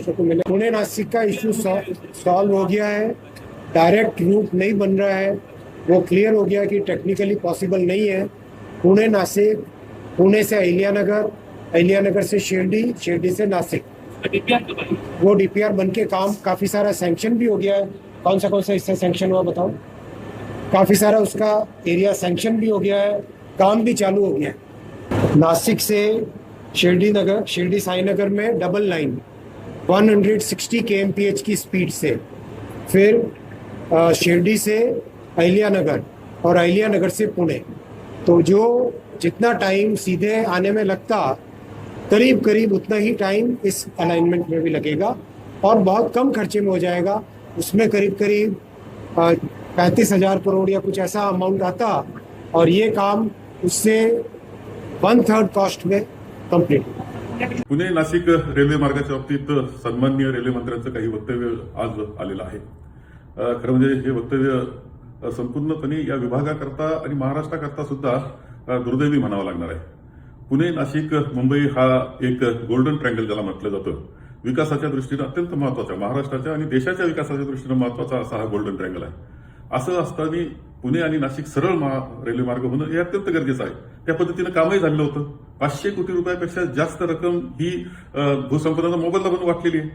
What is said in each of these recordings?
पुणे नासिक का issue solve हो गया है। डायरेक्ट रूट नहीं बन रहा है, वो क्लियर हो गया कि टेक्निकली पॉसिबल नहीं है। पुणे नासिक, पुणे से अहिल्यानगर, अहिल्यानगर से शिरडी, शिरडी से नासिक, वो डीपीआर बन के काम काफी सारा सैंक्शन भी हो गया है। कौन सा हिस्सा सैंक्शन हुआ बताओ? काफी सारा उसका एरिया सैंक्शन भी हो गया है, काम भी चालू हो गया है। नासिक से शिरडी नगर, शिरडी साई नगर में डबल लाइन 160 kmph की स्पीड से, फिर शिरडी से अहिल्यानगर और अहिल्यानगर से पुणे। तो जो जितना टाइम सीधे आने में लगता, करीब करीब उतना ही टाइम इस अलाइनमेंट में भी लगेगा और बहुत कम खर्चे में हो जाएगा। उसमें करीब करीब 35,000 करोड़ या कुछ ऐसा अमाउंट आता और ये काम उससे 1/3 कॉस्ट में कंप्लीट। पुणे नाशिक रेल्वे मार्गाच्या बाबतीत सन्माननीय रेल्वे मंत्र्यांचं काही वक्तव्य आज आलेलं आहे। खरं म्हणजे हे वक्तव्य संपूर्णपणे या विभागाकरता आणि महाराष्ट्राकरता सुद्धा दुर्दैवी म्हणावं लागणार आहे। पुणे नाशिक मुंबई हा एक गोल्डन ट्रायंगल ज्याला म्हटलं जातं, विकासाच्या दृष्टीने अत्यंत महत्वाचा, महाराष्ट्राच्या आणि देशाच्या विकासाच्या दृष्टीने महत्वाचा असा हा गोल्डन ट्रायंगल आहे। असं असताना पुणे आणि नाशिक सरळ रेल्वे मार्ग होणं हे अत्यंत गरजेचं आहे। त्या पद्धतीनं कामही झालं होतं। 500 कोटी रुपयापेक्षा जास्त रक्कम ही भूसंपदा मोबदला म्हणून वाटलेली आहे।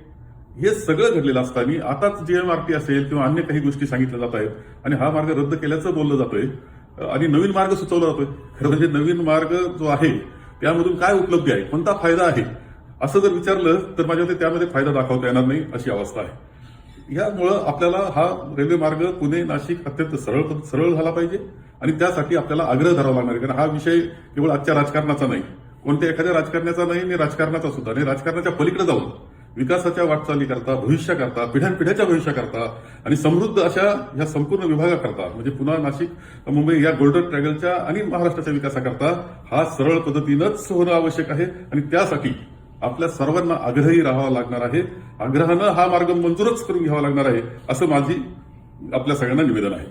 हे सगळं घडलेलं असताना आताच जीएमआरटी असेल किंवा अन्य काही गोष्टी सांगितल्या जात आहेत आणि हा मार्ग रद्द केल्याचं बोललं जातोय आणि नवीन मार्ग सुचवला जातोय। खरं म्हणजे नवीन मार्ग जो आहे त्यामधून काय उपलब्धी आहे, कोणता फायदा आहे, असं जर विचारलं तर माझ्या मते त्यामध्ये फायदा दाखवता येणार नाही अशी अवस्था आहे। यामुळं आपल्याला हा रेल्वे मार्ग पुणे नाशिक अत्यंत सरळ झाला पाहिजे आणि त्यासाठी आपल्याला आग्रह धरावा लागणार आहे। कारण हा विषय केवळ आजच्या राजकारणाचा नाही, कोणत्या एखाद्या राजकारण्याचा नाही आणि राजकारणाचा सुद्धा नाही, राजकारणाच्या पलीकडे जाऊन विकासाच्या वाटचालीकरता, भविष्याकरता, पिढ्यानपिढ्याच्या भविष्याकरता आणि समृद्ध अशा ह्या संपूर्ण विभागाकरता म्हणजे पुणे नाशिक मुंबई या गोल्डन ट्रायंगलच्या आणि महाराष्ट्राच्या विकासाकरता हा सरळ पद्धतीनंच होणं आवश्यक आहे आणि त्यासाठी आपल्या सर्वांना आग्रही राहावं लागणार आहे। आग्रहानं हा मार्ग मंजूरच करून घ्यावा लागणार आहे असं माझी आपल्या सगळ्यांना निवेदन आहे।